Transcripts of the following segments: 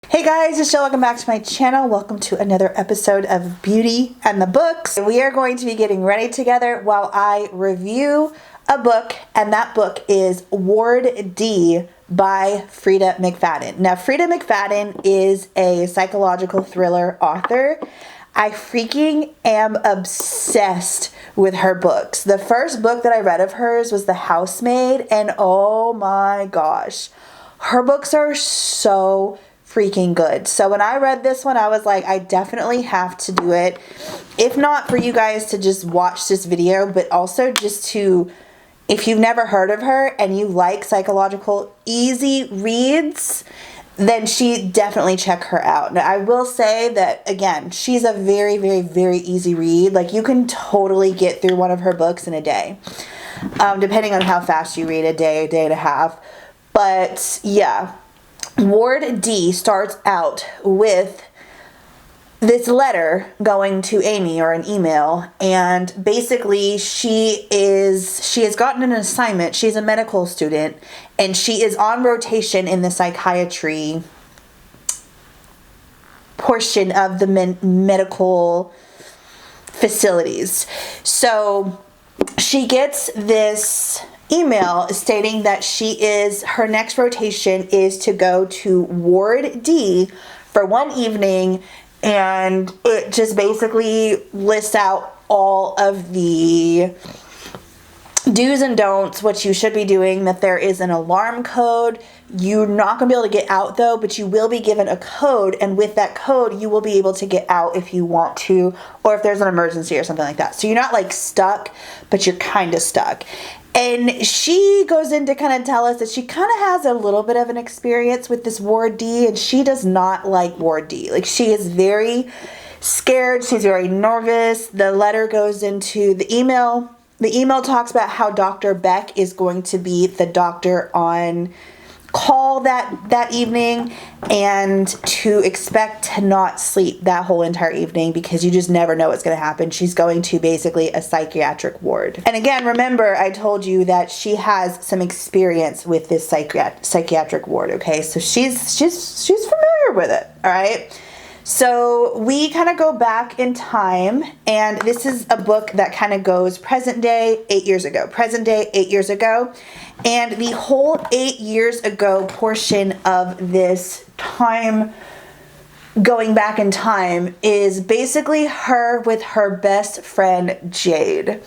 Hey guys, it's Jill. Welcome back to my channel. Welcome to another episode of Beauty and the Books. We are going to be getting ready together while I review a book, and that book is Ward D by Frieda McFadden. Now, Frieda McFadden is a psychological thriller author. I freaking am obsessed with her books. The first book that I read of hers was The Housemaid, and oh my gosh, her books are so freaking good. So when I read this one, I was like, I definitely have to do it. If not for you guys to just watch this video, but also just to, if you've never heard of her and you like psychological easy reads, then definitely check her out. Now, I will say that, again, she's a very, very, very easy read. Like, you can totally get through one of her books in a day, depending on how fast you read, a day and a half. But yeah, Ward D starts out with this letter going to Amy, or an email, and basically she has gotten an assignment. She's a medical student and she is on rotation in the psychiatry portion of the medical facilities. So she gets this email stating that her next rotation is to go to Ward D for one evening, and it just basically lists out all of the do's and don'ts, what you should be doing, that there is an alarm code. You're not going to be able to get out though, but you will be given a code, and with that code you will be able to get out if you want to, or if there's an emergency or something like that. So you're not like stuck, but you're kind of stuck. And she goes in to kind of tell us that she kind of has a little bit of an experience with this Ward D, and she does not like Ward D. Like, she is very scared. She's very nervous. The letter goes into the email. The email talks about how Dr. Beck is going to be the doctor on call that evening, and to expect to not sleep that whole entire evening because you just never know what's going to happen. She's going to basically a psychiatric ward. And again, remember, I told you that she has some experience with this psychiatric ward, okay? So she's familiar with it, all right? So we kind of go back in time, and this is a book that kind of goes present day, 8 years ago, present day, 8 years ago. And the whole 8 years ago portion of this time, going back in time, is basically her with her best friend Jade.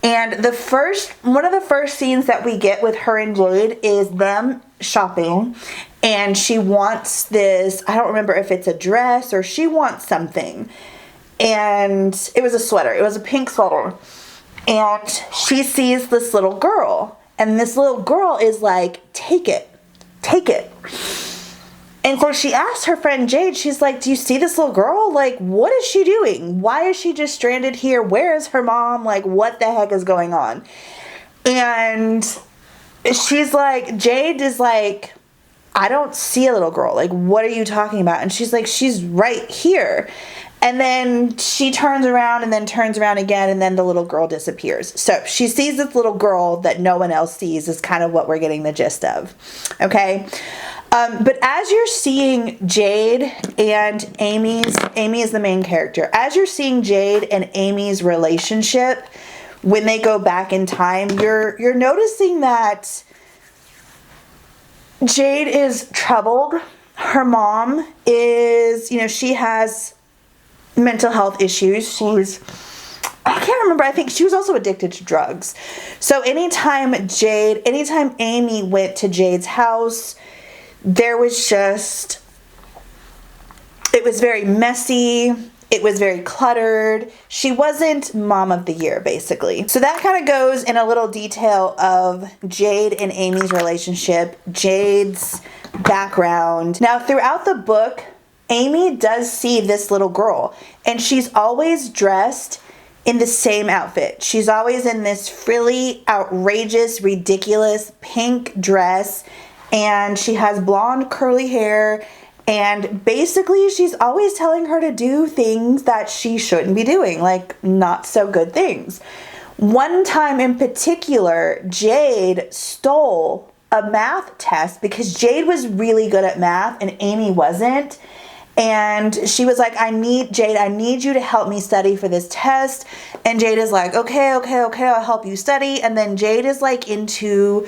And one of the first scenes that we get with her and Jade is them shopping, and she wants this, I don't remember if it's a dress or she wants something, and it was a sweater, it was a pink sweater, and she sees this little girl, and this little girl is like, take it. And so she asks her friend Jade, she's like, do you see this little girl? Like, what is she doing? Why is she just stranded here? Where is her mom? Like, what the heck is going on? And she's like, Jade is like, I don't see a little girl. Like, what are you talking about? And she's like, she's right here. And then she turns around and then turns around again, and then the little girl disappears. So she sees this little girl that no one else sees, is kind of what we're getting the gist of. Okay? But as you're seeing Jade and Amy is the main character. As you're seeing Jade and Amy's relationship, when they go back in time, you're noticing that Jade is troubled. Her mom is, she has mental health issues. I can't remember, I think she was also addicted to drugs. So anytime Amy went to Jade's house, it was very messy. It was very cluttered. She wasn't mom of the year, basically. So that kind of goes in a little detail of Jade and Amy's relationship, Jade's background. Now, throughout the book, Amy does see this little girl, and she's always dressed in the same outfit. She's always in this frilly, outrageous, ridiculous pink dress, and she has blonde curly hair, and basically she's always telling her to do things that she shouldn't be doing, like not so good things. One time in particular, Jade stole a math test because Jade was really good at math and Amy wasn't. And she was like, I need you to help me study for this test. And Jade is like, okay, I'll help you study. And then Jade is like into,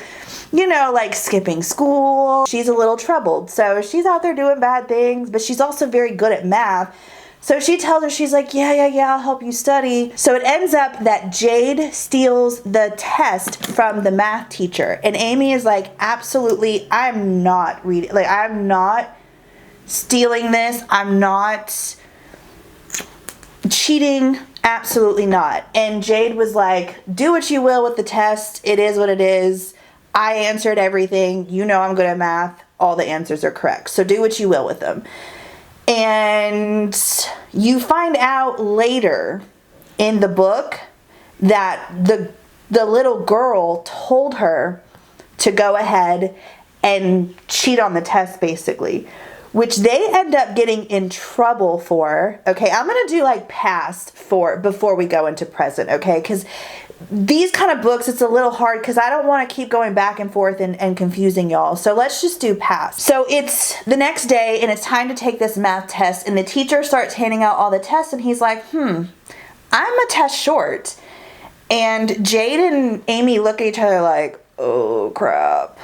like skipping school. She's a little troubled. So she's out there doing bad things, but she's also very good at math. So she tells her, she's like, yeah, I'll help you study. So it ends up that Jade steals the test from the math teacher. And Amy is like, absolutely, I'm not reading. Like, I'm not stealing this. I'm not cheating. Absolutely not. And Jade was like, do what you will with the test. It is what it is. I answered everything. I'm good at math. All the answers are correct. So do what you will with them. And you find out later in the book that the little girl told her to go ahead and cheat on the test, basically, which they end up getting in trouble for. Okay, I'm going to do like past before we go into present, okay? Because these kind of books, it's a little hard because I don't want to keep going back and forth and confusing y'all. So let's just do past. So it's the next day and it's time to take this math test, and the teacher starts handing out all the tests and he's like, I'm a test short. And Jade and Amy look at each other like, oh crap.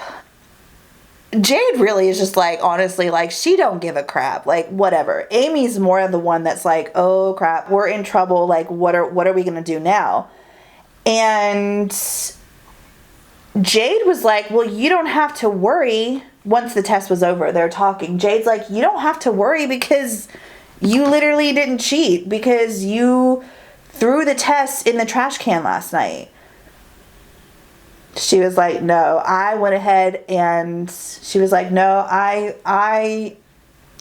Jade really is just like, honestly, like, she don't give a crap. Like, whatever. Amy's more of the one that's like, oh crap, we're in trouble. Like, what are we gonna do now? And Jade was like, well, you don't have to worry. Once the test was over, they're talking. Jade's like, you don't have to worry because you literally didn't cheat because you threw the test in the trash can last night. She was like, no, I went ahead, and she was like, no, I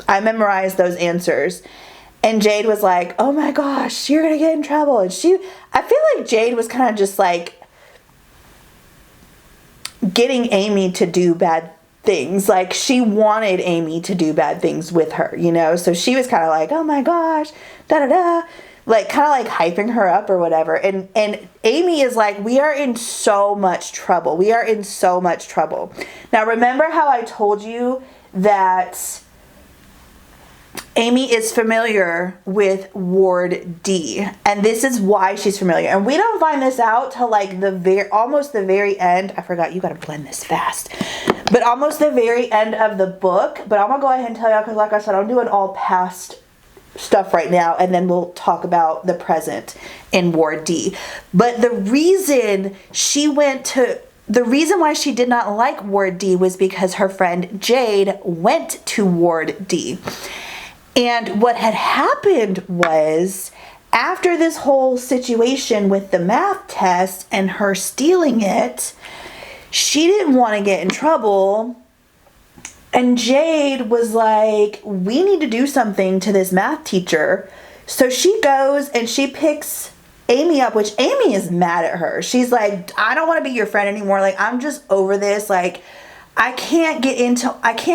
memorized those answers. And Jade was like, oh my gosh, you're gonna get in trouble. And I feel like Jade was kind of just like getting Amy to do bad things. Like, she wanted Amy to do bad things with her, So she was kind of like, oh my gosh, like kind of like hyping her up or whatever. And Amy is like, we are in so much trouble. We are in so much trouble. Now, remember how I told you that Amy is familiar with Ward D, and this is why she's familiar. And we don't find this out till like almost the very end. I forgot, you got to blend this fast. But almost the very end of the book. But I'm gonna go ahead and tell y'all because, like I said, I'm doing all past stuff right now, and then we'll talk about the present in Ward D. But the reason why she did not like Ward D was because her friend Jade went to Ward D. And what had happened was, after this whole situation with the math test and her stealing it, she didn't want to get in trouble. And Jade was like, we need to do something to this math teacher. So she goes and she picks Amy up, which Amy is mad at her. She's like, I don't want to be your friend anymore. Like, I'm just over this. Like, I can't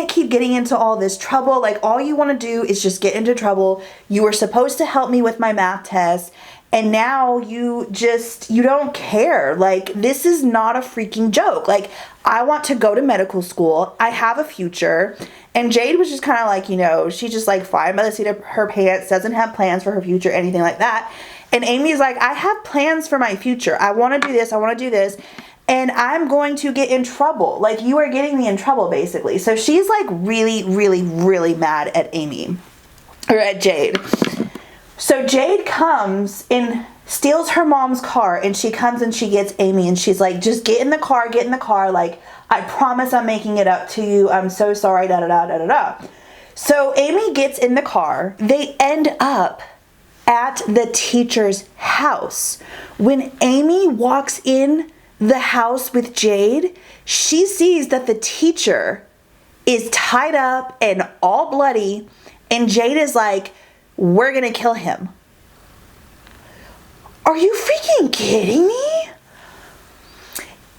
keep getting into all this trouble. Like, all you want to do is just get into trouble. You were supposed to help me with my math test, and now you don't care. Like, this is not a freaking joke. Like, I want to go to medical school. I have a future. And Jade was just kind of like, she's just like flying by the seat of her pants, doesn't have plans for her future, anything like that. And Amy's like, I have plans for my future. I want to do this. I want to do this. And I'm going to get in trouble. Like, you are getting me in trouble, basically. So she's like really, really, really mad at Amy. Or at Jade. So Jade comes and steals her mom's car. And she comes and she gets Amy. And she's like, just get in the car. Like, I promise I'm making it up to you. I'm so sorry, da-da-da. So Amy gets in the car. They end up at the teacher's house. When Amy walks in the house with Jade, she sees that the teacher is tied up and all bloody, and Jade is like, we're gonna kill him. Are you freaking kidding me?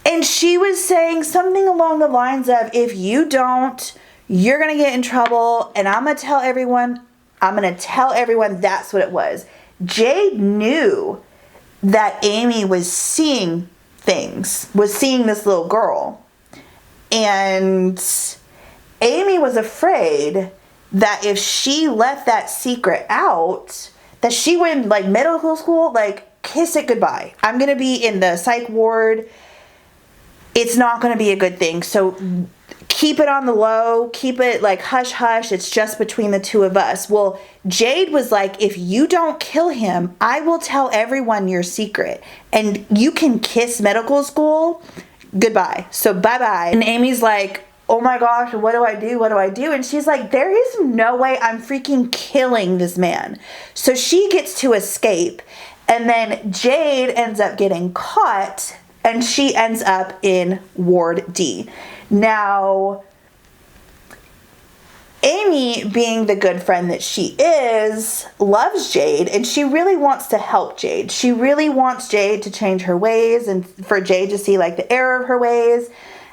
And she was saying something along the lines of, if you don't, you're gonna get in trouble, and I'm gonna tell everyone that's what it was. Jade knew that Amy was seeing this little girl. And Amy was afraid that if she left that secret out, that she would, in like medical school, like kiss it goodbye. I'm going to be in the psych ward. It's not going to be a good thing. So keep it on the low, keep it like hush hush. It's just between the two of us. Well, Jade was like, if you don't kill him, I will tell everyone your secret and you can kiss medical school goodbye. So bye-bye. And Amy's like, oh my gosh, what do I do? What do I do? And she's like, there is no way I'm freaking killing this man. So she gets to escape. And then Jade ends up getting caught and she ends up in Ward D. Now, Amy, being the good friend that she is, loves Jade and she really wants to help Jade. She really wants Jade to change her ways and for Jade to see like the error of her ways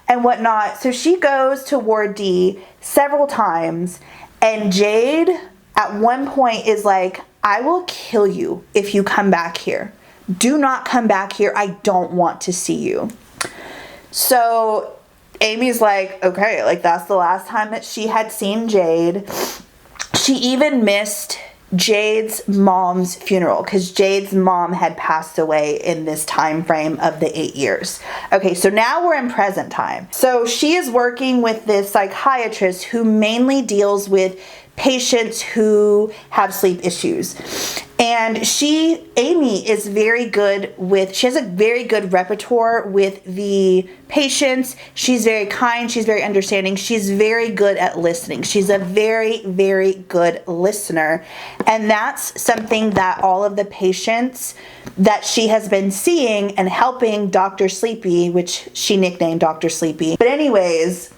and whatnot. So she goes to Ward D several times and Jade at one point is like, I will kill you if you come back here. Do not come back here. I don't want to see you. So Amy's like, okay, like that's the last time that she had seen Jade. She even missed Jade's mom's funeral because Jade's mom had passed away in this time frame of the 8 years. Okay, so now we're in present time. So she is working with this psychiatrist who mainly deals with patients who have sleep issues. And Amy is very good with, she has a very good repertoire with the patients. She's very kind. She's very understanding. She's very good at listening. She's a very, very good listener. And that's something that all of the patients that she has been seeing and helping Dr. Sleepy, which she nicknamed Dr. Sleepy. But anyways,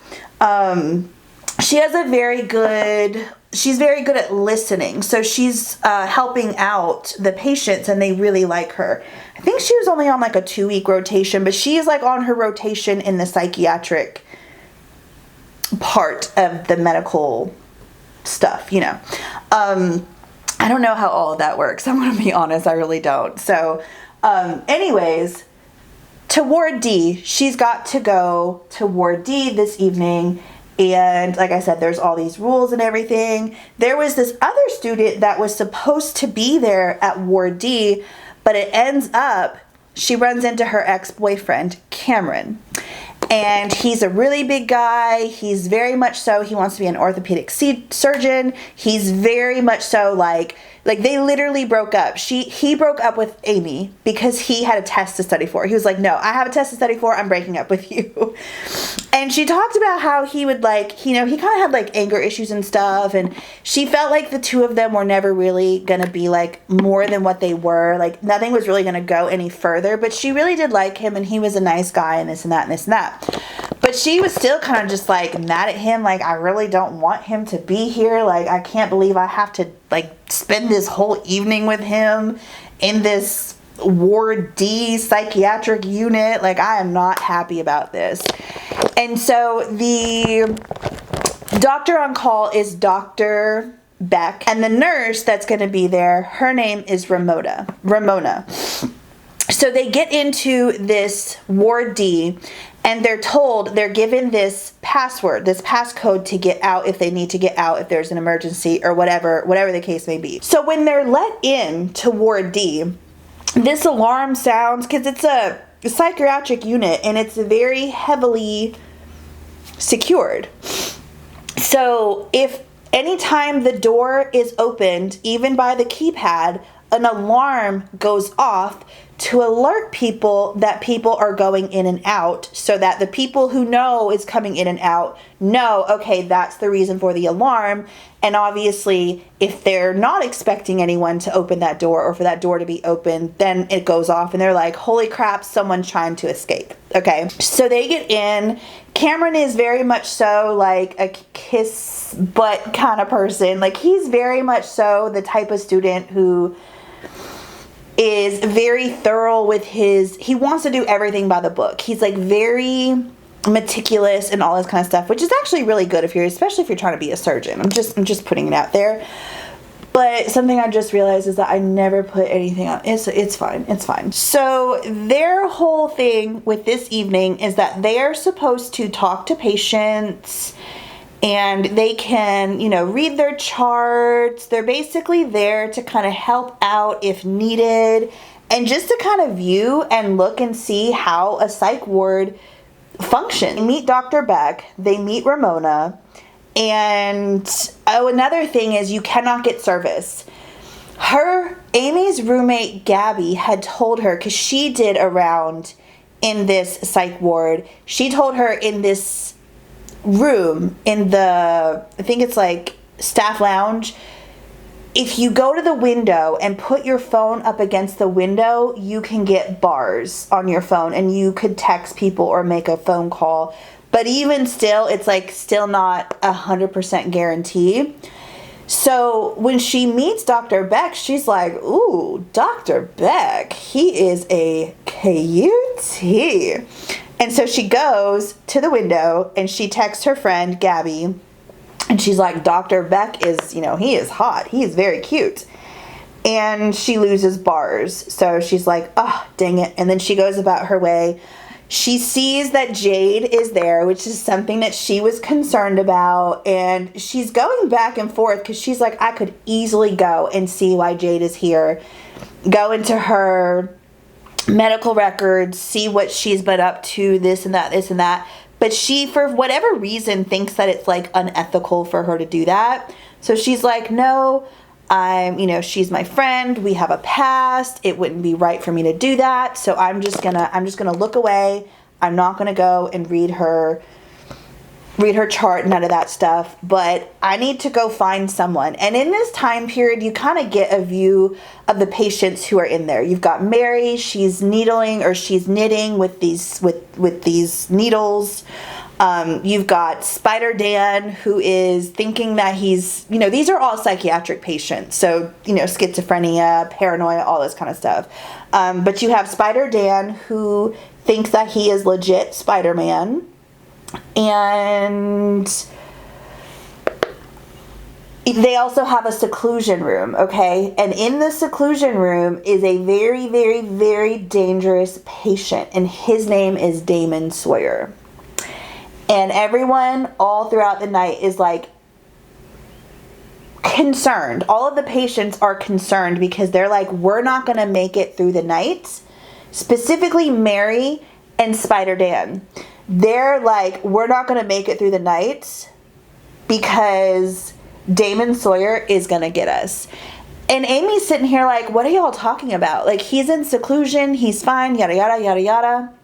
she has a very good, she's very good at listening. So she's helping out the patients and they really like her. I think she was only on like a 2-week rotation, but she is like on her rotation in the psychiatric part of the medical stuff, you know. I don't know how all of that works. I'm going to be honest. I really don't. So anyways, to Ward D, she's got to go to Ward D this evening. And like I said, there's all these rules and everything. There was this other student that was supposed to be there at Ward D, but it ends up, she runs into her ex-boyfriend, Cameron. And he's a really big guy. He's very much so, he wants to be an orthopedic surgeon. He's very much so like they literally broke up. He broke up with Amy because he had a test to study for. He was like, no, I have a test to study for. I'm breaking up with you. And she talked about how he would like, you know, he kind of had like anger issues and stuff. And she felt like the two of them were never really going to be like more than what they were. Like nothing was really going to go any further. But she really did like him and he was a nice guy and this and that and this and that. But she was still kind of just like mad at him. Like, I really don't want him to be here. Like, I can't believe I have to like spend this whole evening with him in this Ward D psychiatric unit. Like, I am not happy about this. And so the doctor on call is Dr. Beck. And the nurse that's going to be there, her name is Ramona. So they get into this Ward D and they're given this password, this passcode to get out if they need to get out, if there's an emergency or whatever the case may be. So when they're let in to Ward D, this alarm sounds, because it's a psychiatric unit and it's very heavily secured. So if anytime the door is opened, even by the keypad, an alarm goes off to alert people that people are going in and out, so that the people who know is coming in and out know, okay, that's the reason for the alarm. And obviously, if they're not expecting anyone to open that door or for that door to be open, then it goes off and they're like, holy crap, someone's trying to escape. Okay, so they get in. Cameron is very much so like a kiss butt kind of person. Like, he's very much so the type of student who is very thorough with he wants to do everything by the book. He's like very meticulous and all this kind of stuff, which is actually really good especially if you're trying to be a surgeon. I'm just putting it out there. But something I just realized is that I never put anything on. It's fine. It's fine. So their whole thing with this evening is that they are supposed to talk to patients and they can, you know, read their charts. They're basically there to kind of help out if needed and just to kind of view and look and see how a psych ward functions. They meet Dr. Beck. They meet Ramona. And another thing is you cannot get service. Amy's roommate Gabby had told her, because she did a round in this psych ward, she told her in this room in the, I think it's like staff lounge, if you go to the window and put your phone up against the window, you can get bars on your phone and you could text people or make a phone call. But even still, it's like still not 100% guarantee. So when she meets Dr. Beck, she's like, ooh, Dr. Beck, he is a cutie. And so she goes to the window and she texts her friend, Gabby, and she's like, Dr. Beck is, you know, he is hot. He is very cute. And she loses bars. So she's like, oh, dang it. And then she goes about her way. She sees that Jade is there, which is something that she was concerned about. And she's going back and forth because she's like, I could easily go and see why Jade is here. Go into her medical records, see what she's been up to, this and that, this and that. But she, for whatever reason, thinks that it's like unethical for her to do that. So she's like, no, she's my friend. We have a past. It wouldn't be right for me to do that. So I'm just gonna look away. I'm not gonna go and read her chart, none of that stuff, but I need to go find someone. And in this time period, you kind of get a view of the patients who are in there. You've got Mary, she's needling or she's knitting with these needles. You've got Spider Dan, who is thinking that he's, you know, these are all psychiatric patients. So, you know, schizophrenia, paranoia, all this kind of stuff. But you have Spider Dan, who thinks that he is legit Spider-Man. And they also have a seclusion room, okay? And in the seclusion room is a very, very, very dangerous patient. And his name is Damon Sawyer. And everyone all throughout the night is like concerned. All of the patients are concerned because they're like, we're not going to make it through the night. Specifically Mary and Spider Dan. They're like, we're not going to make it through the night because Damon Sawyer is going to get us. And Amy's sitting here like, what are y'all talking about? Like, he's in seclusion, he's fine, yada, yada, yada, yada.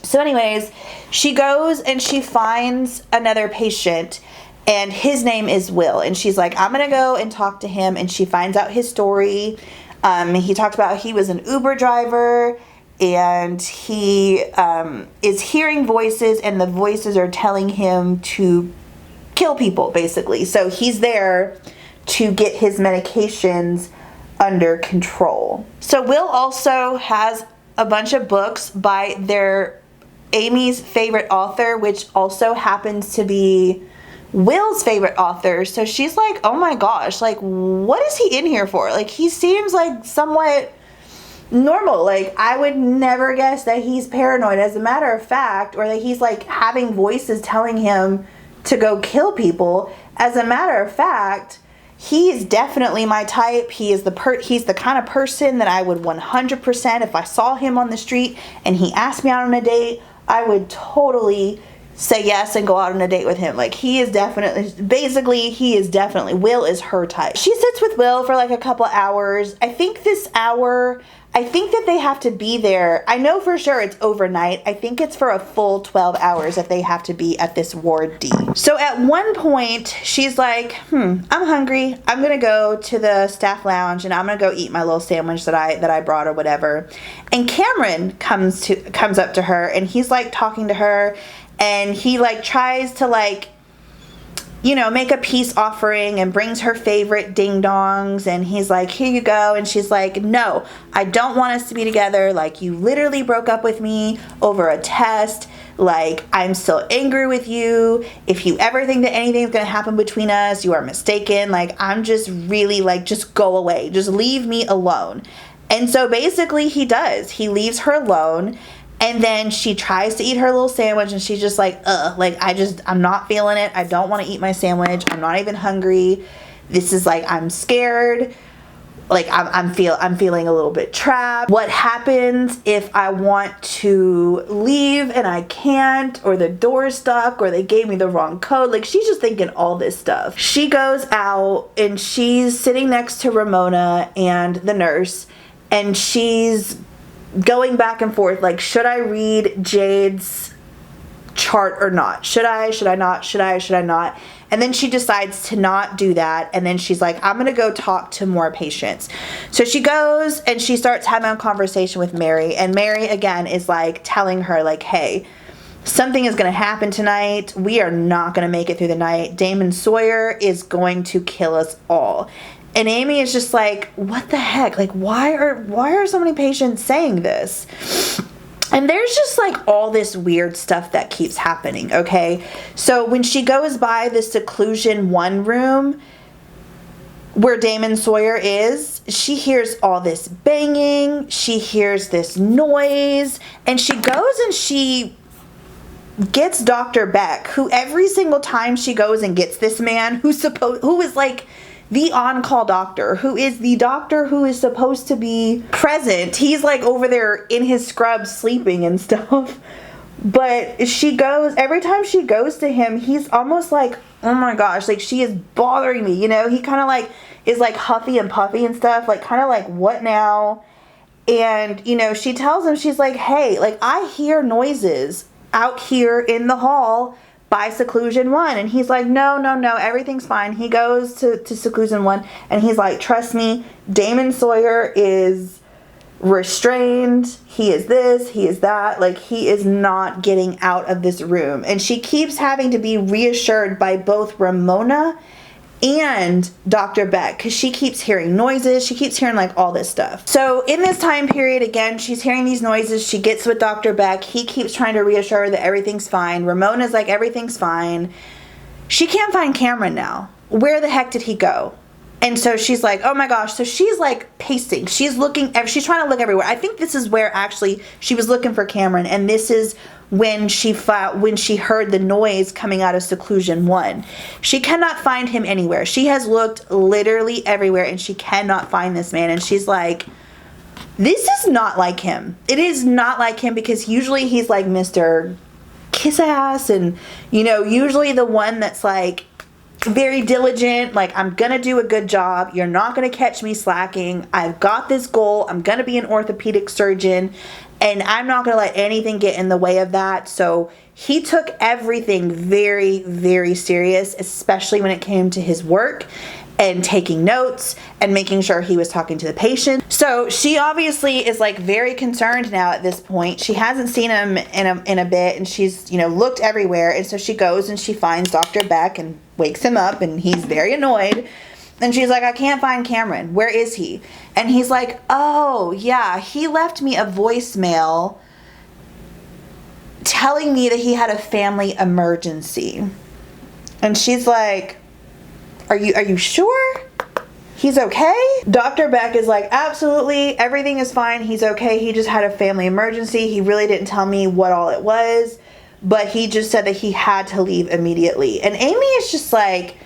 So anyways, she goes and she finds another patient and his name is Will. And she's like, I'm going to go and talk to him. And she finds out his story. He talked about he was an Uber driver. And he is hearing voices, and the voices are telling him to kill people, basically. So he's there to get his medications under control. So Will also has a bunch of books by Amy's favorite author, which also happens to be Will's favorite author. So she's like, oh my gosh, like, what is he in here for? Like, he seems like somewhat normal. Like, I would never guess that he's paranoid, as a matter of fact, or that he's like having voices telling him to go kill people. As a matter of fact, he is definitely my type. He's the kind of person that I would 100%, if I saw him on the street and he asked me out on a date, I would totally say yes and go out on a date with him. Like, Will is her type. She sits with Will for like a couple hours. I think that they have to be there. I know for sure it's overnight. I think it's for a full 12 hours that they have to be at this Ward D. So at one point, she's like, I'm hungry. I'm going to go to the staff lounge and I'm going to go eat my little sandwich that I brought or whatever. And Cameron comes up to her and he's like talking to her and he like tries to like, you know, make a peace offering and brings her favorite ding dongs and he's like, here you go. And she's like, no, I don't want us to be together. Like, you literally broke up with me over a test. Like, I'm still angry with you. If you ever think that anything's gonna happen between us, you are mistaken. Like, I'm just really like, just go away. Just leave me alone. And so basically he does. He leaves her alone. And then she tries to eat her little sandwich and she's just like, like, I'm not feeling it. I don't want to eat my sandwich. I'm not even hungry. This is like, I'm scared. Like, I'm feeling a little bit trapped. What happens if I want to leave and I can't, or the door's stuck, or they gave me the wrong code? Like, she's just thinking all this stuff. She goes out and she's sitting next to Ramona and the nurse, and she's going back and forth, like, should I read Jade's chart or not? Should I not? Should I not? And then she decides to not do that. And then she's like, I'm going to go talk to more patients. So she goes and she starts having a conversation with Mary. And Mary, again, is like telling her, like, hey, something is going to happen tonight. We are not going to make it through the night. Damon Sawyer is going to kill us all. And Amy is just like, what the heck? Like, why are so many patients saying this? And there's just like all this weird stuff that keeps happening, okay? So when she goes by the seclusion 1 room where Damon Sawyer is, she hears all this banging, she hears this noise, and she goes and she gets Dr. Beck, who every single time she goes and gets this man who is like the on-call doctor, who is the doctor who is supposed to be present. He's like over there in his scrubs sleeping and stuff. But she goes, every time she goes to him, he's almost like, oh my gosh, like, she is bothering me, you know? He kind of like is like huffy and puffy and stuff, like kind of like, what now? And, you know, she tells him, she's like, hey, like, I hear noises out here in the hall by seclusion 1. And he's like, no, everything's fine. He goes to seclusion 1 and he's like, trust me, Damon Sawyer is restrained. He is this, he is that. Like, he is not getting out of this room. And she keeps having to be reassured by both Ramona and Dr. Beck, because she keeps hearing noises. She keeps hearing like all this stuff. So in this time period, again, she's hearing these noises. She gets with Dr. Beck. He keeps trying to reassure her that everything's fine. Ramona's like, everything's fine. She can't find Cameron now. Where the heck did he go? And so she's like, oh my gosh. So she's like pacing. She's trying to look everywhere. I think this is where actually she was looking for Cameron. And this is when she heard the noise coming out of seclusion 1. She cannot find him anywhere. She has looked literally everywhere and she cannot find this man. And she's like, this is not like him. It is not like him, because usually he's like Mr. Kiss Ass, and, you know, usually the one that's like very diligent, like, I'm gonna do a good job, you're not gonna catch me slacking, I've got this goal, I'm gonna be an orthopedic surgeon, and I'm not gonna let anything get in the way of that. So he took everything very, very serious, especially when it came to his work and taking notes and making sure he was talking to the patient. So she obviously is like very concerned now at this point. She hasn't seen him in a bit, and she's, you know, looked everywhere. And so she goes and she finds Dr. Beck and wakes him up, and he's very annoyed. And she's like, I can't find Cameron. Where is he? And he's like, oh yeah, he left me a voicemail telling me that he had a family emergency. And she's like, Are you sure he's okay? Dr. Beck is like, absolutely, everything is fine. He's okay. He just had a family emergency. He really didn't tell me what all it was, but he just said that he had to leave immediately. And Amy is just like,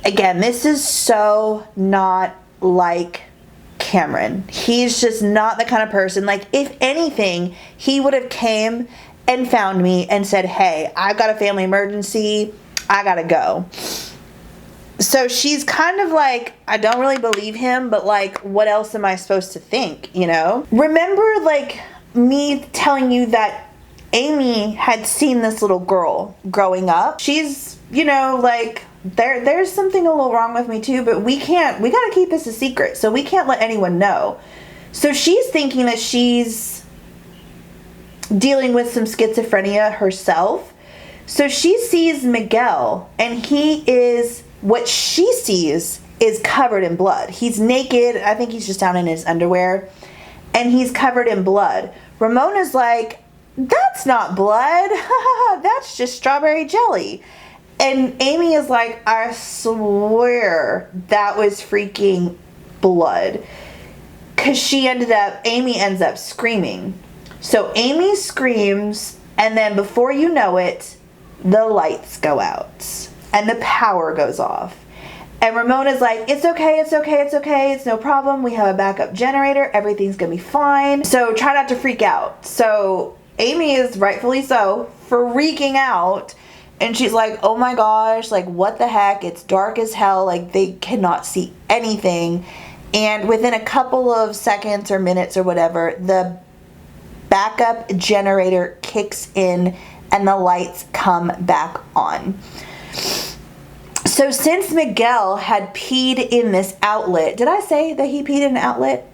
again, this is so not like Cameron. He's just not the kind of person. Like, if anything, he would have came and found me and said, hey, I've got a family emergency. I gotta go. So she's kind of like, I don't really believe him, but like, what else am I supposed to think, you know? Remember, like, me telling you that Amy had seen this little girl growing up? She's, you know, like, there's something a little wrong with me too, but we gotta keep this a secret, so we can't let anyone know. So she's thinking that she's dealing with some schizophrenia herself. So she sees Miguel, and he is, what she sees is covered in blood. He's naked. I think he's just down in his underwear, and he's covered in blood. Ramona's like, that's not blood. That's just strawberry jelly. And Amy is like, I swear that was freaking blood. Because Amy ends up screaming. So Amy screams, and then before you know it, the lights go out and the power goes off. And Ramona's like, it's okay, it's okay, it's okay, it's no problem. We have a backup generator. Everything's gonna be fine. So try not to freak out. So Amy is rightfully so freaking out. And she's like, oh my gosh, like what the heck? It's dark as hell. Like they cannot see anything. And within a couple of seconds or minutes or whatever, the backup generator kicks in and the lights come back on. So since Miguel had peed in this outlet, did I say that he peed in an outlet?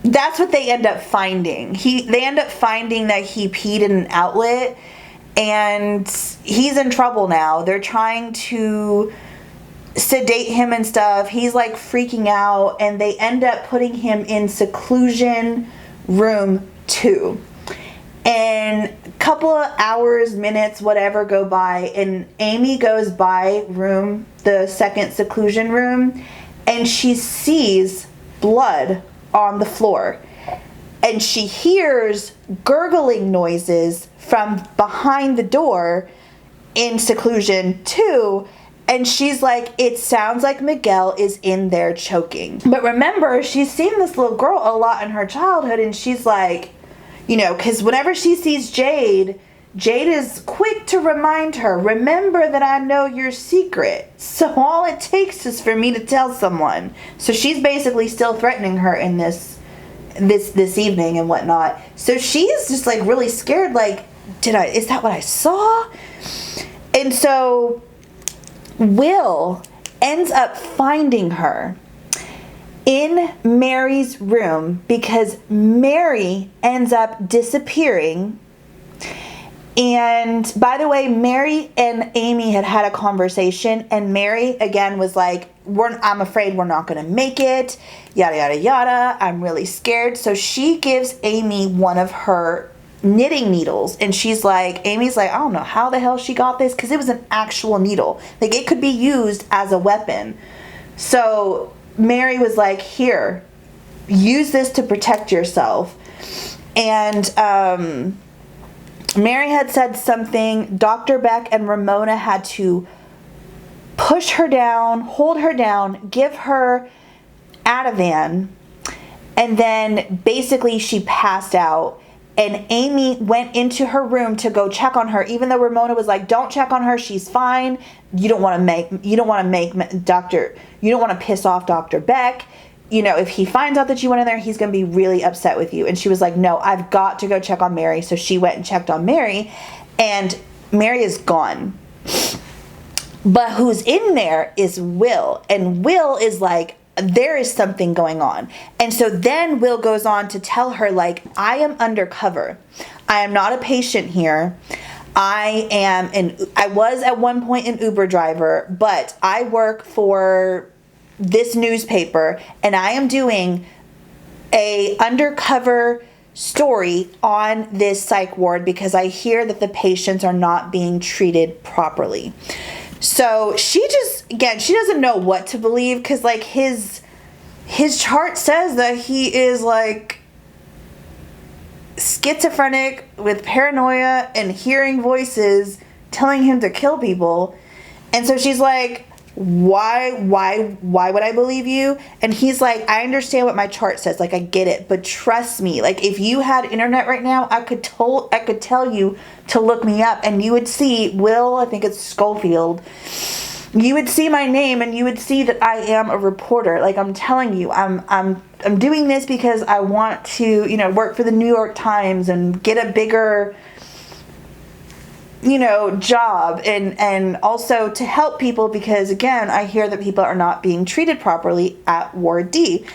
That's what they end up finding. They end up finding that he peed in an outlet, and he's in trouble now. They're trying to sedate him and stuff. He's like freaking out, and they end up putting him in seclusion room 2. And a couple of hours, minutes, whatever go by, and Amy goes by the second seclusion room, and she sees blood on the floor. And she hears gurgling noises from behind the door in seclusion 2. And she's like, it sounds like Miguel is in there choking. But remember, she's seen this little girl a lot in her childhood, and she's like, because whenever she sees Jade is quick to remind her, remember that I know your secret. So all it takes is for me to tell someone. So she's basically still threatening her in this evening and whatnot. So she's just like really scared, like, is that what I saw? And so Will ends up finding her in Mary's room because Mary ends up disappearing. And by the way, Mary and Amy had a conversation, and Mary again was like, I'm afraid we're not going to make it, yada, yada, yada. I'm really scared. So she gives Amy one of her knitting needles, and Amy's like, I don't know how the hell she got this, because it was an actual needle. Like it could be used as a weapon. So Mary was like, here, use this to protect yourself. And Mary had said something. Dr. Beck and Ramona had to push her down, hold her down, give her Ativan, and then basically she passed out. And Amy went into her room to go check on her, even though Ramona was like, don't check on her, she's fine. You don't want to piss off Dr. Beck. If he finds out that you went in there, he's going to be really upset with you. And she was like, no, I've got to go check on Mary. So she went and checked on Mary, and Mary is gone. But who's in there is Will. And Will is like, there is something going on. And so then Will goes on to tell her, like, I am undercover. I am not a patient here. I was at one point an Uber driver, but I work for this newspaper, and I am doing a undercover story on this psych ward because I hear that the patients are not being treated properly. So she doesn't know what to believe, because like his chart says that he is like schizophrenic with paranoia and hearing voices telling him to kill people. And so she's like, why would I believe you? And he's like, I understand what my chart says, like I get it, but trust me, like if you had internet right now, I could tell you to look me up, and you would see Will, I think it's Schofield, you would see my name, and you would see that I am a reporter. Like I'm telling you, I'm doing this because I want to, work for the New York Times and get a bigger job, and also to help people, because again, I hear that people are not being treated properly at Ward D.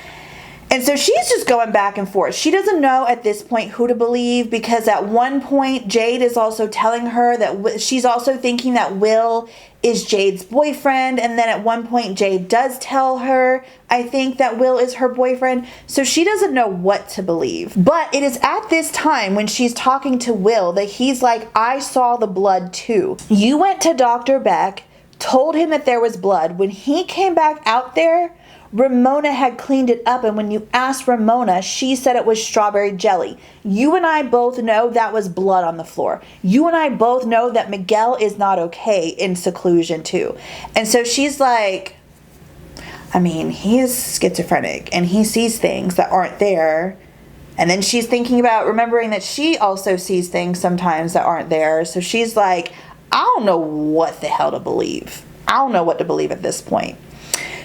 And so she's just going back and forth. She doesn't know at this point who to believe, because at one point Jade is also telling her that she's also thinking that Will is Jade's boyfriend. And then at one point Jade does tell her, I think, that Will is her boyfriend. So she doesn't know what to believe. But it is at this time when she's talking to Will that he's like, I saw the blood too. You went to Dr. Beck, told him that there was blood. When he came back out there, Ramona had cleaned it up, and when you asked Ramona, she said it was strawberry jelly. You and I both know that was blood on the floor. You and I both know that Miguel is not okay in seclusion too. And so she's like, I mean, he is schizophrenic and he sees things that aren't there. And then she's thinking about remembering that she also sees things sometimes that aren't there. So she's like, I don't know what the hell to believe. I don't know what to believe at this point.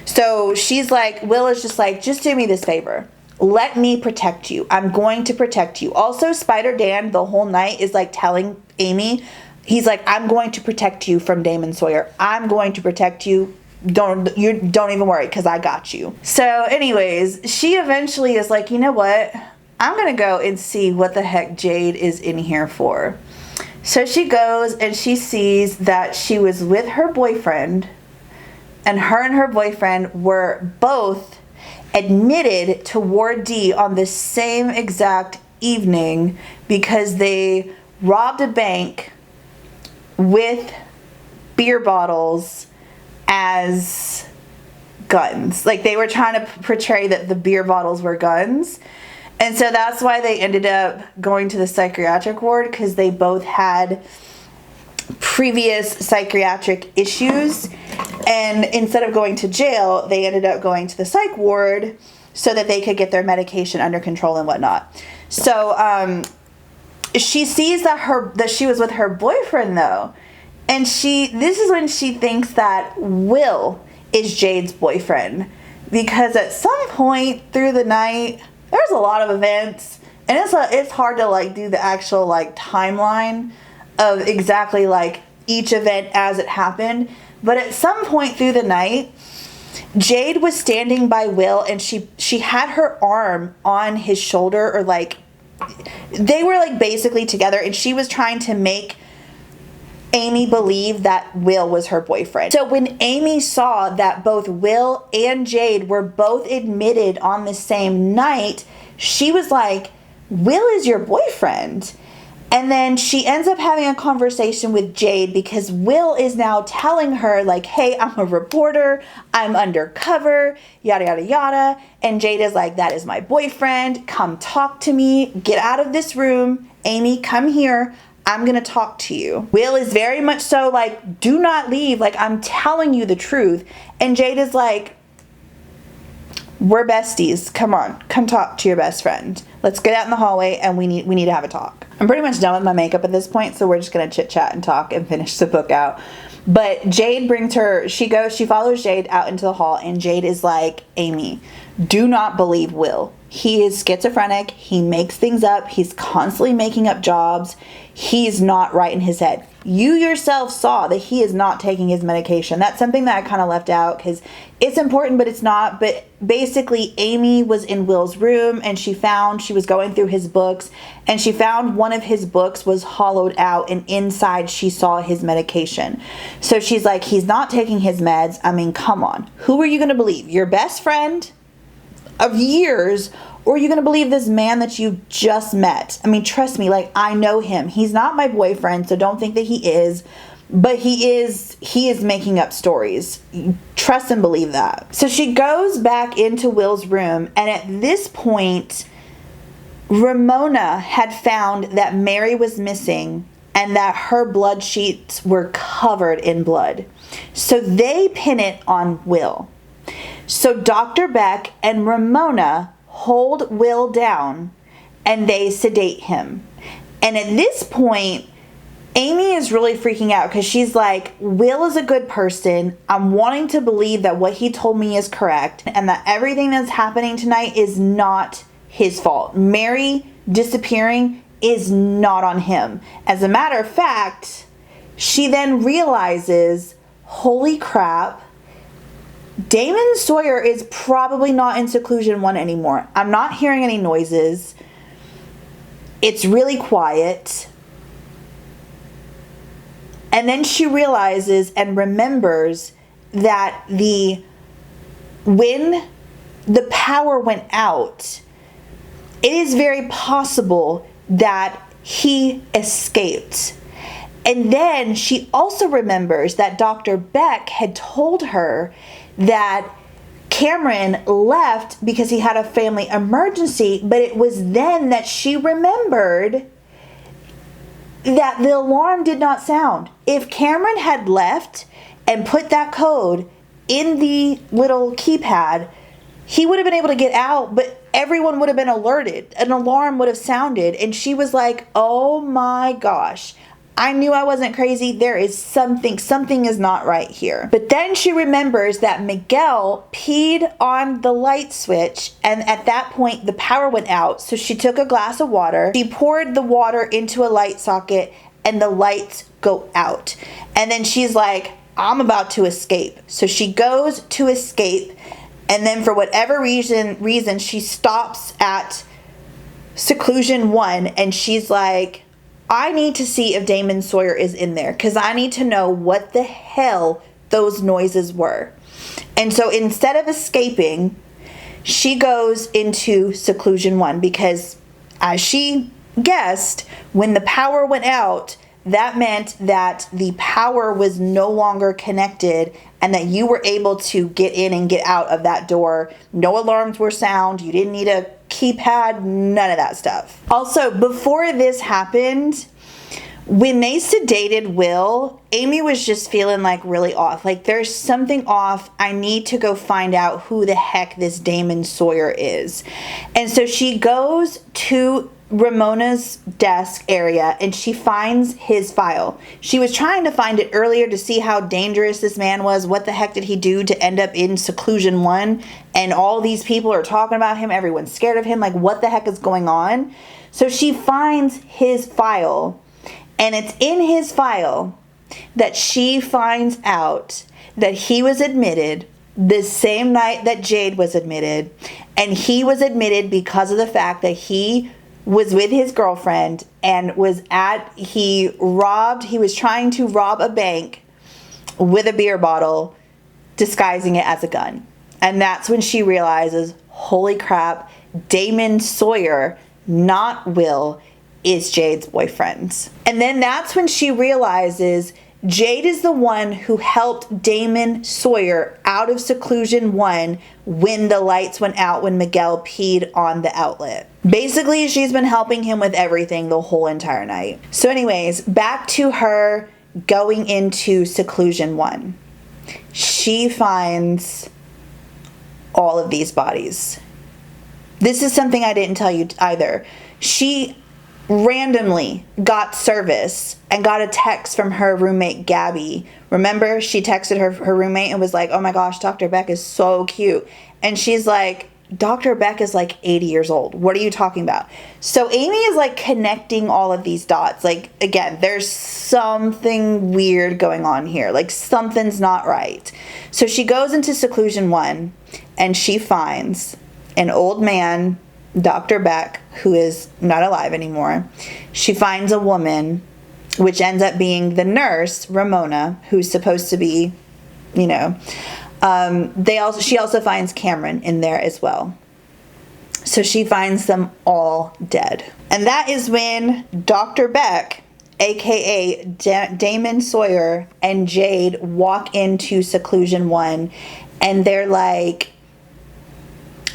So she's like, Will is just like, just do me this favor. Let me protect you. I'm going to protect you. Also, Spider Dan the whole night is like telling Amy, he's like, I'm going to protect you from Damon Sawyer. I'm going to protect you. Don't even worry, because I got you. So anyways, she eventually is like, you know what? I'm going to go and see what the heck Jade is in here for. So she goes and she sees that she was with her boyfriend, and her boyfriend were both admitted to Ward D on the same exact evening because they robbed a bank with beer bottles as guns. Like, they were trying to portray that the beer bottles were guns. And so that's why they ended up going to the psychiatric ward, because they both had previous psychiatric issues, and instead of going to jail, they ended up going to the psych ward so that they could get their medication under control and whatnot. So she sees that she was with her boyfriend though, and this is when she thinks that Will is Jade's boyfriend, because at some point through the night there's a lot of events, and it's hard to like do the actual like timeline of exactly like each event as it happened. But at some point through the night, Jade was standing by Will, and she had her arm on his shoulder, or like they were like basically together, and she was trying to make Amy believe that Will was her boyfriend. So when Amy saw that both Will and Jade were both admitted on the same night, she was like, Will is your boyfriend. And then she ends up having a conversation with Jade, because Will is now telling her like, hey, I'm a reporter, I'm undercover, yada, yada, yada. And Jade is like, that is my boyfriend. Come talk to me. Get out of this room. Amy, come here. I'm going to talk to you. Will is very much so like, do not leave. Like, I'm telling you the truth. And Jade is like, we're besties. Come on, come talk to your best friend. Let's get out in the hallway and we need to have a talk. I'm pretty much done with my makeup at this point, so we're just gonna chit chat and talk and finish the book out. But Jade she follows Jade out into the hall, and Jade is like, Amy, do not believe Will. He is schizophrenic. He makes things up. He's constantly making up jobs. He's not right in his head. You yourself saw that he is not taking his medication. That's something that I kind of left out because it's important, but it's not. But basically, Amy was in Will's room, and she was going through his books, and she found one of his books was hollowed out, and inside she saw his medication. So she's like, he's not taking his meds. I mean, come on. Who are you going to believe? Your best friend of years, or are you going to believe this man that you just met? I mean, trust me, like, I know him. He's not my boyfriend, so don't think that he is, but he is making up stories. Trust and believe that. So she goes back into Will's room, and at this point, Ramona had found that Mary was missing and that her blood sheets were covered in blood. So they pin it on Will. So Dr. Beck and Ramona hold Will down, and they sedate him. And at this point, Amy is really freaking out because she's like, Will is a good person. I'm wanting to believe that what he told me is correct, and that everything that's happening tonight is not his fault. Mary disappearing is not on him. As a matter of fact, she then realizes, holy crap, Damon Sawyer is probably not in seclusion 1 anymore. I'm not hearing any noises. It's really quiet. And then she realizes and remembers that when the power went out, it is very possible that he escaped. And then she also remembers that Dr. Beck had told her that Cameron left because he had a family emergency, but it was then that she remembered that the alarm did not sound. If Cameron had left and put that code in the little keypad, he would have been able to get out, but everyone would have been alerted. An alarm would have sounded, and she was like, oh my gosh. I knew I wasn't crazy. There is something is not right here. But then she remembers that Miguel peed on the light switch, and at that point the power went out. So she took a glass of water, she poured the water into a light socket, and the lights go out. And then she's like, I'm about to escape. So she goes to escape, and then for whatever reason she stops at seclusion 1, and she's like, I need to see if Damon Sawyer is in there, because I need to know what the hell those noises were. And so instead of escaping, she goes into seclusion 1, because as she guessed, when the power went out, that meant that the power was no longer connected and that you were able to get in and get out of that door. No alarms were sound. You didn't need a keypad, none of that stuff. Also, before this happened, when they sedated Will, Amy was just feeling like really off. Like, there's something off. I need to go find out who the heck this Damon Sawyer is. And so she goes to Ramona's desk area and she finds his file. She was trying to find it earlier to see how dangerous this man was. What the heck did he do to end up in seclusion 1? And all these people are talking about him. Everyone's scared of him. Like, what the heck is going on? So she finds his file, and it's in his file that she finds out that he was admitted the same night that Jade was admitted. And he was admitted because of the fact that he was with his girlfriend and he was trying to rob a bank with a beer bottle, disguising it as a gun. And that's when she realizes, holy crap, Damon Sawyer, not Will, is Jade's boyfriend. And then that's when she realizes Jade is the one who helped Damon Sawyer out of seclusion 1 when the lights went out, when Miguel peed on the outlet. Basically, she's been helping him with everything the whole entire night. So anyways, back to her going into seclusion 1. She finds all of these bodies. This is something I didn't tell you either. She randomly got service and got a text from her roommate Gabby. Remember, she texted her roommate and was like, oh my gosh, Dr. Beck is so cute. And she's like, Dr. Beck is like 80 years old. What are you talking about? So Amy is like connecting all of these dots. Like, again, there's something weird going on here. Like, something's not right. So she goes into seclusion 1 and she finds an old man, Dr. Beck, who is not alive anymore. She finds a woman, which ends up being the nurse, Ramona, who's supposed to be, you know. She also finds Cameron in there as well. So she finds them all dead. And that is when Dr. Beck, aka Damon Sawyer, and Jade walk into seclusion 1, and they're like,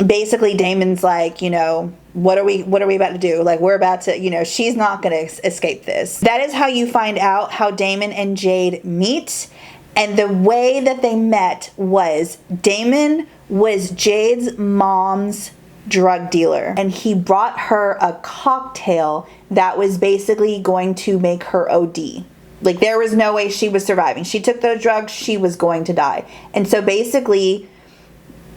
basically Damon's like, you know, what are we about to do? Like, we're about to, you know, she's not going to escape this. That is how you find out how Damon and Jade meet. And the way that they met was Damon was Jade's mom's drug dealer, and he brought her a cocktail that was basically going to make her OD. Like, there was no way she was surviving. She took those drugs, she was going to die. And so basically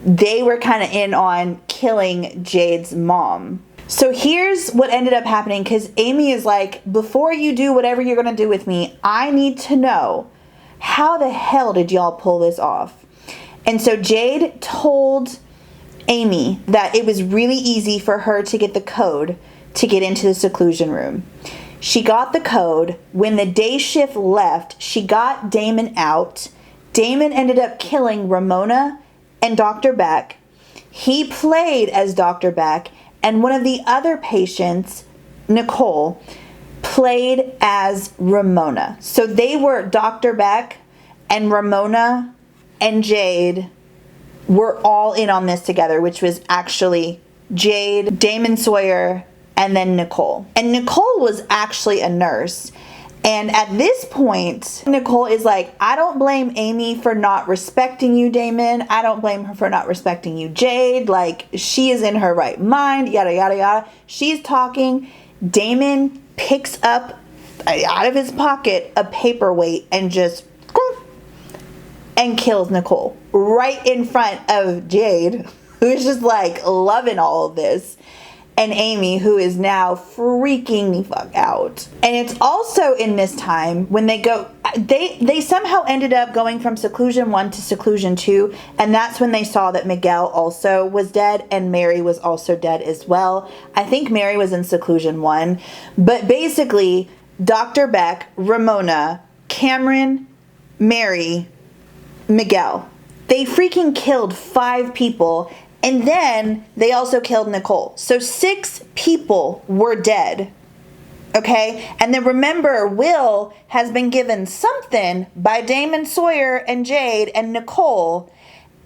they were kind of in on killing Jade's mom. So here's what ended up happening, because Amy is like, before you do whatever you're going to do with me, I need to know, how the hell did y'all pull this off? And so Jade told Amy that it was really easy for her to get the code to get into the seclusion room. She got the code. When the day shift left, she got Damon out. Damon ended up killing Ramona and Dr. Beck. He played as Dr. Beck, and one of the other patients, Nicole, played as Ramona. So they were Dr. Beck and Ramona and Jade were all in on this together, which was actually Jade, Damon Sawyer, and then Nicole. And Nicole was actually a nurse. And at this point, Nicole is like, I don't blame Amy for not respecting you, Damon. I don't blame her for not respecting you, Jade. Like, she is in her right mind, yada, yada, yada. She's talking. Damon picks up out of his pocket a paperweight and just and kills Nicole right in front of Jade, who's just like loving all of this, and Amy, who is now freaking the fuck out. And it's also in this time when they somehow ended up going from seclusion 1 to seclusion 2, and that's when they saw that Miguel also was dead and Mary was also dead as well. I think Mary was in seclusion 1, but basically Dr. Beck, Ramona, Cameron, Mary, Miguel, they freaking killed 5 people. And then they also killed Nicole. So 6 people were dead. Okay? And then remember, Will has been given something by Damon Sawyer and Jade and Nicole.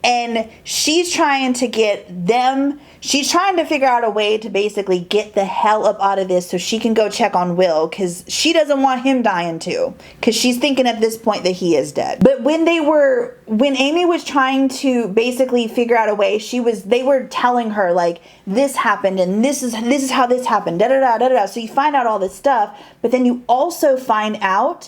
And she's trying to get them, she's trying to figure out a way to basically get the hell up out of this so she can go check on Will, because she doesn't want him dying too, because she's thinking at this point that he is dead. But when Amy was trying to basically figure out a way, they were telling her like, this happened and this is how this happened, da da da da da. So you find out all this stuff, but then you also find out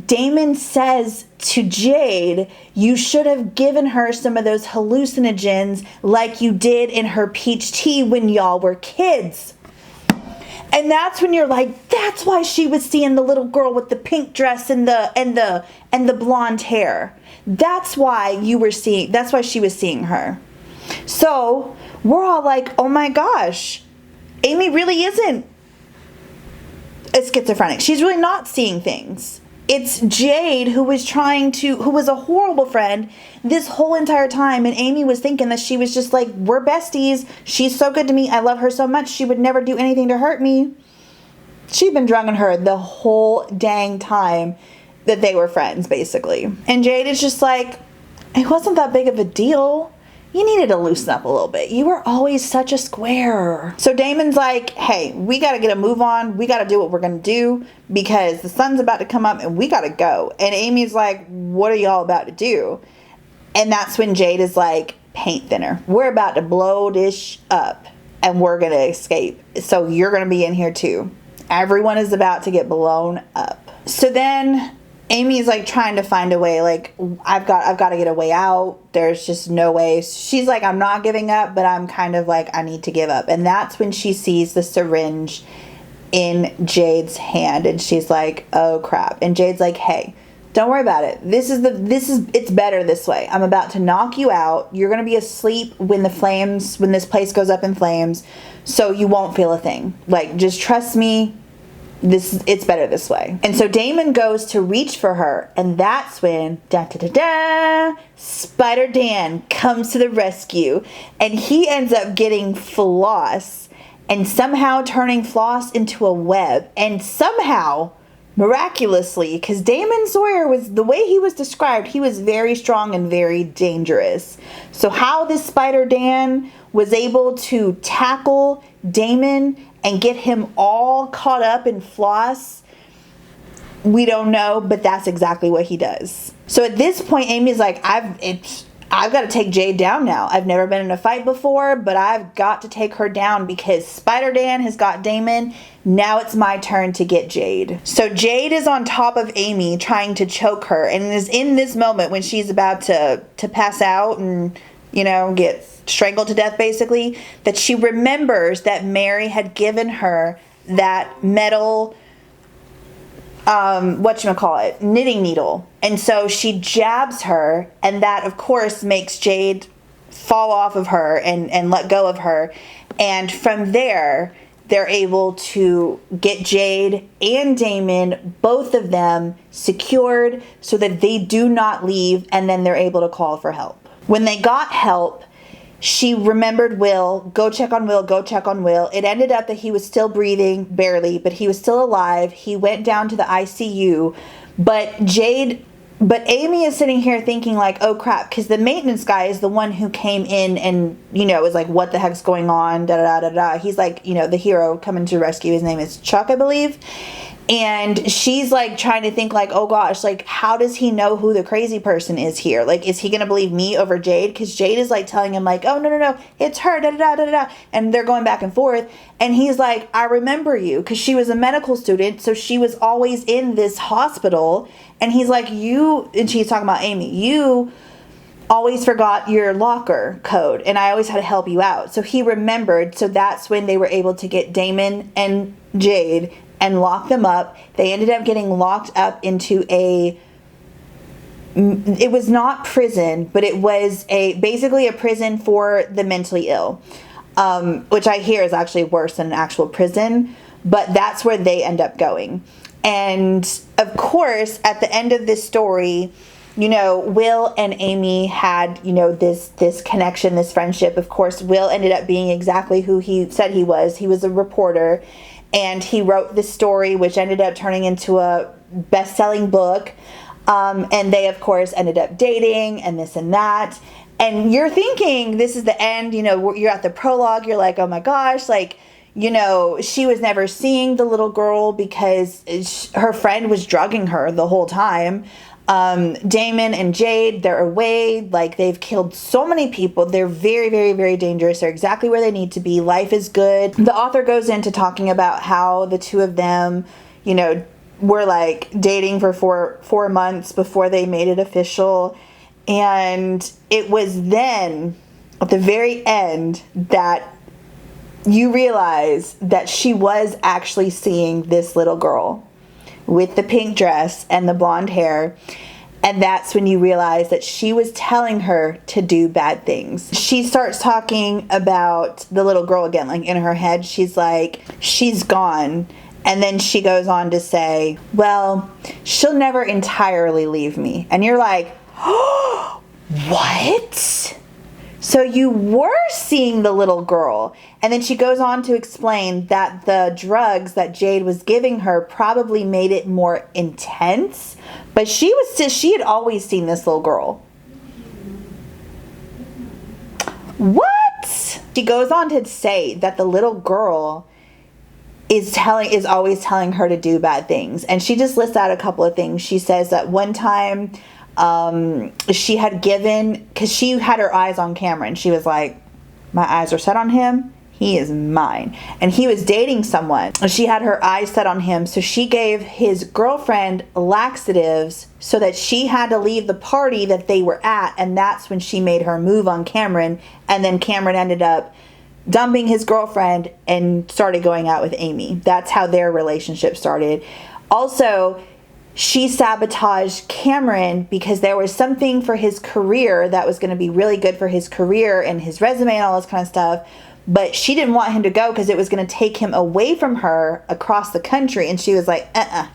Damon says to Jade, you should have given her some of those hallucinogens like you did in her peach tea when y'all were kids. And that's when you're like, that's why she was seeing the little girl with the pink dress and the blonde hair. That's why she was seeing her. So we're all like, oh my gosh, Amy really isn't a schizophrenic. She's really not seeing things. It's Jade who was a horrible friend this whole entire time. And Amy was thinking that she was just like, we're besties. She's so good to me. I love her so much. She would never do anything to hurt me. She'd been drugging her the whole dang time that they were friends, basically. And Jade is just like, it wasn't that big of a deal. You needed to loosen up a little bit. You were always such a square. So Damon's like, hey, we got to get a move on. We got to do what we're going to do because the sun's about to come up and we got to go. And Amy's like, what are y'all about to do? And that's when Jade is like, paint thinner. We're about to blow this up and we're going to escape. So you're going to be in here too. Everyone is about to get blown up. So then Amy's like trying to find a way, like, I've got to get a way out. There's just no way. She's like, I'm not giving up, but I'm kind of like, I need to give up. And that's when she sees the syringe in Jade's hand and she's like, oh crap. And Jade's like, hey, don't worry about it. It's better this way. I'm about to knock you out. You're going to be asleep when this place goes up in flames. So you won't feel a thing. Like, just trust me. It's better this way. And so Damon goes to reach for her, and that's when Spider Dan comes to the rescue, and he ends up getting Floss and somehow turning Floss into a web, and somehow miraculously, because Damon Sawyer was, the way he was described, he was very strong and very dangerous. So how this Spider Dan was able to tackle Damon and get him all caught up in Floss, we don't know, but that's exactly what he does. So at this point, Amy's like, I've got to take Jade down now. I've never been in a fight before, but I've got to take her down because Spider Dan has got Damon. Now it's my turn to get Jade. So Jade is on top of Amy trying to choke her, and it is in this moment when she's about to pass out and, you know, get strangled to death basically, that she remembers that Mary had given her that metal whatchamacallit, knitting needle. And so she jabs her, and that of course makes Jade fall off of her and let go of her. And from there, they're able to get Jade and Damon, both of them, secured so that they do not leave, and then they're able to call for help. When they got help, she remembered Will. Go check on Will, go check on Will. It ended up that he was still breathing, barely, but he was still alive. He went down to the ICU, but Amy is sitting here thinking like, oh crap, because the maintenance guy is the one who came in and, was like, what the heck's going on, da-da-da-da-da. He's like, the hero coming to rescue. His name is Chuck, I believe. And she's like trying to think like, oh gosh, like how does he know who the crazy person is here? Like, is he going to believe me over Jade? Because Jade is like telling him like, oh, no, it's her, da-da-da-da-da. And they're going back and forth. And he's like, I remember you, because she was a medical student. So she was always in this hospital. And he's like, and she's talking about Amy, you always forgot your locker code. And I always had to help you out. So he remembered. So that's when they were able to get Damon and Jade and lock them up. They ended up getting locked up into it was not prison, but it was basically a prison for the mentally ill, which I hear is actually worse than an actual prison, but that's where they end up going. And of course, at the end of this story, Will and Amy had, this connection, this friendship. Of course, Will ended up being exactly who he said he was. He was a reporter. And he wrote this story, which ended up turning into a best-selling book. And they, of course, ended up dating and this and that. And you're thinking this is the end. You're at the prologue. You're like, oh, my gosh. Like, she was never seeing the little girl because her friend was drugging her the whole time. Damon and Jade, they're away. Like, they've killed so many people. They're very, very, very dangerous. They're exactly where they need to be. Life is good. The author goes into talking about how the two of them, were like dating for four months before they made it official. And it was then at the very end that you realize that she was actually seeing this little girl with the pink dress and the blonde hair. And that's when you realize that she was telling her to do bad things. She starts talking about the little girl again, like in her head, she's like, she's gone. And then she goes on to say, well, she'll never entirely leave me. And you're like, oh, what? So you were seeing the little girl. And then she goes on to explain that the drugs that Jade was giving her probably made it more intense. But she had always seen this little girl. What? She goes on to say that the little girl is always telling her to do bad things. And she just lists out a couple of things. She says that one time she had given, because she had her eyes on Cameron. She was like, my eyes are set on him. He is mine. And he was dating someone. She had her eyes set on him. So she gave his girlfriend laxatives so that she had to leave the party that they were at. And that's when she made her move on Cameron. And then Cameron ended up dumping his girlfriend and started going out with Amy. That's how their relationship started. Also, she sabotaged Cameron because there was something for his career that was going to be really good for his career and his resume and all this kind of stuff. But she didn't want him to go because it was going to take him away from her across the country. And she was like,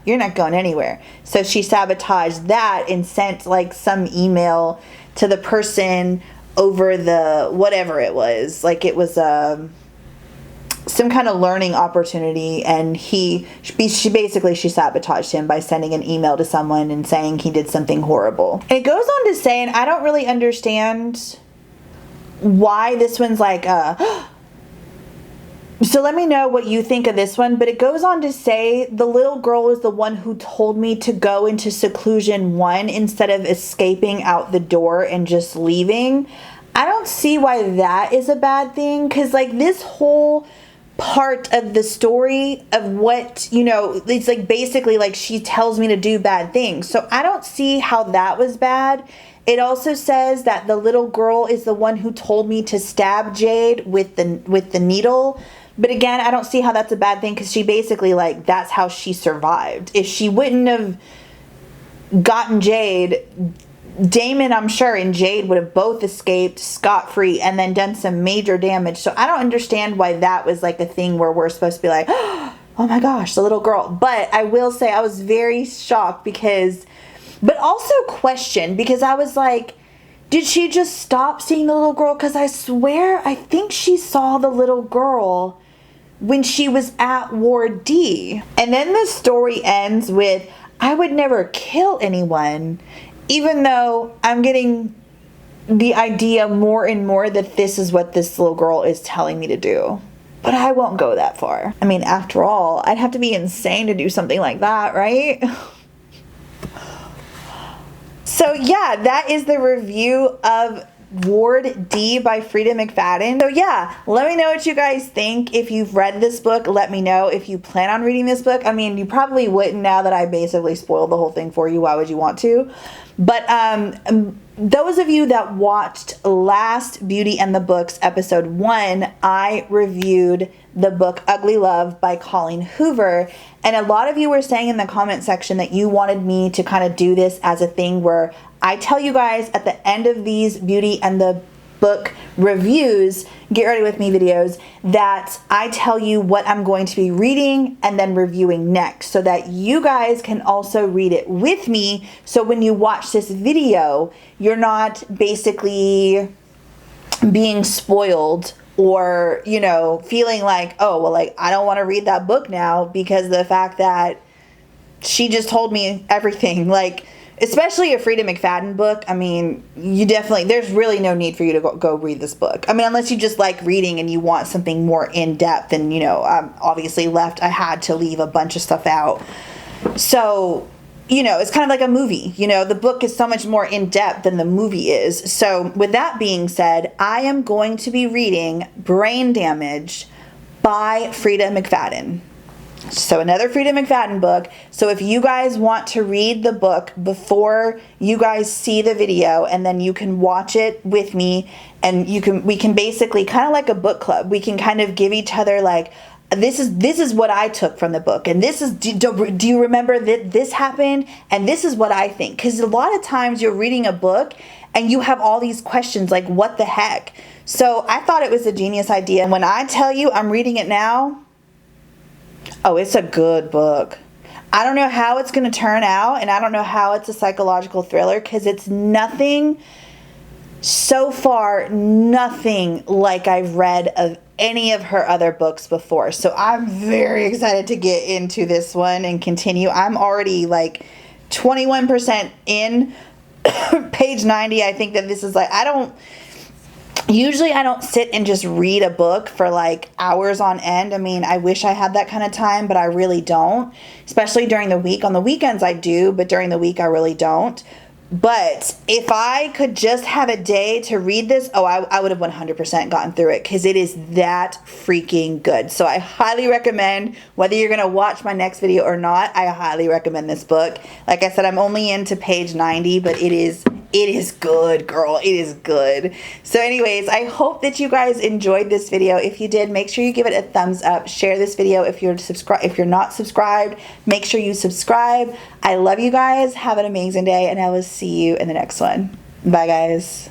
you're not going anywhere. So she sabotaged that and sent like some email to the person over the whatever it was. Like it was some kind of learning opportunity, and she sabotaged him by sending an email to someone and saying he did something horrible. And it goes on to say, and I don't really understand why this one's like so let me know what you think of this one. But it goes on to say the little girl is the one who told me to go into seclusion 1 instead of escaping out the door and just leaving. I don't see why that is a bad thing, because like this whole part of the story of what, it's like basically like she tells me to do bad things. So I don't see how that was bad. It also says that the little girl is the one who told me to stab Jade with the needle. But again, I don't see how that's a bad thing, because she basically, like, that's how she survived. If she wouldn't have gotten Jade, Damon, I'm sure, and Jade would have both escaped scot-free and then done some major damage. So I don't understand why that was like a thing where we're supposed to be like, oh my gosh, the little girl. But I will say I was very shocked because, but also questioned, because I was like, did she just stop seeing the little girl? Because I swear, I think she saw the little girl when she was at Ward D. And then the story ends with, I would never kill anyone, even though I'm getting the idea more and more that this is what this little girl is telling me to do. But I won't go that far. I mean, after all, I'd have to be insane to do something like that, right? So yeah, that is the review of Ward D by Frieda McFadden. So yeah, let me know what you guys think. If you've read this book, let me know. If you plan on reading this book, I mean, you probably wouldn't now that I basically spoiled the whole thing for you. Why would you want to? But those of you that watched last Beauty and the Books episode 1, I reviewed the book Ugly Love by Colleen Hoover. And a lot of you were saying in the comment section that you wanted me to kind of do this as a thing where I tell you guys at the end of these Beauty and the Book reviews, Get Ready With Me videos, that I tell you what I'm going to be reading and then reviewing next, so that you guys can also read it with me. So when you watch this video, you're not basically being spoiled, or, you know, feeling like, oh, well, like, I don't want to read that book now because of the fact that she just told me everything. Like, especially a Frieda McFadden book, I mean, you definitely, there's really no need for you to go read this book. I mean, unless you just like reading and you want something more in-depth, and, you know, obviously I had to leave a bunch of stuff out. So, you know, it's kind of like a movie. You know, the book is so much more in-depth than the movie is. So with that being said, I am going to be reading Brain Damage by Frieda McFadden. So another Frieda McFadden book. So if you guys want to read the book before you guys see the video, and then you can watch it with me, and we can basically kind of like a book club. We can kind of give each other like, this is what I took from the book, and this is, do you remember that this happened, and this is what I think. Because a lot of times you're reading a book and you have all these questions like, what the heck? So I thought it was a genius idea. And when I tell you I'm reading it now, oh, it's a good book. I don't know how it's going to turn out, and I don't know how it's a psychological thriller, because it's nothing, so far, nothing like I've read of any of her other books before. So I'm very excited to get into this one and continue. I'm already like 21% in page 90. I think that this is like, usually I don't sit and just read a book for like hours on end. I mean, I wish I had that kind of time, but I really don't, especially during the week. On the weekends I do, but during the week I really don't. But if I could just have a day to read this, oh, I would have 100% gotten through it, because it is that freaking good. So I highly recommend, whether you're going to watch my next video or not, I highly recommend this book. Like I said, I'm only into page 90, but it is good, girl. It is good. So anyways, I hope that you guys enjoyed this video. If you did, make sure you give it a thumbs up. Share this video. If you're not subscribed, make sure you subscribe. I love you guys. Have an amazing day, and I will see you in the next one. Bye, guys.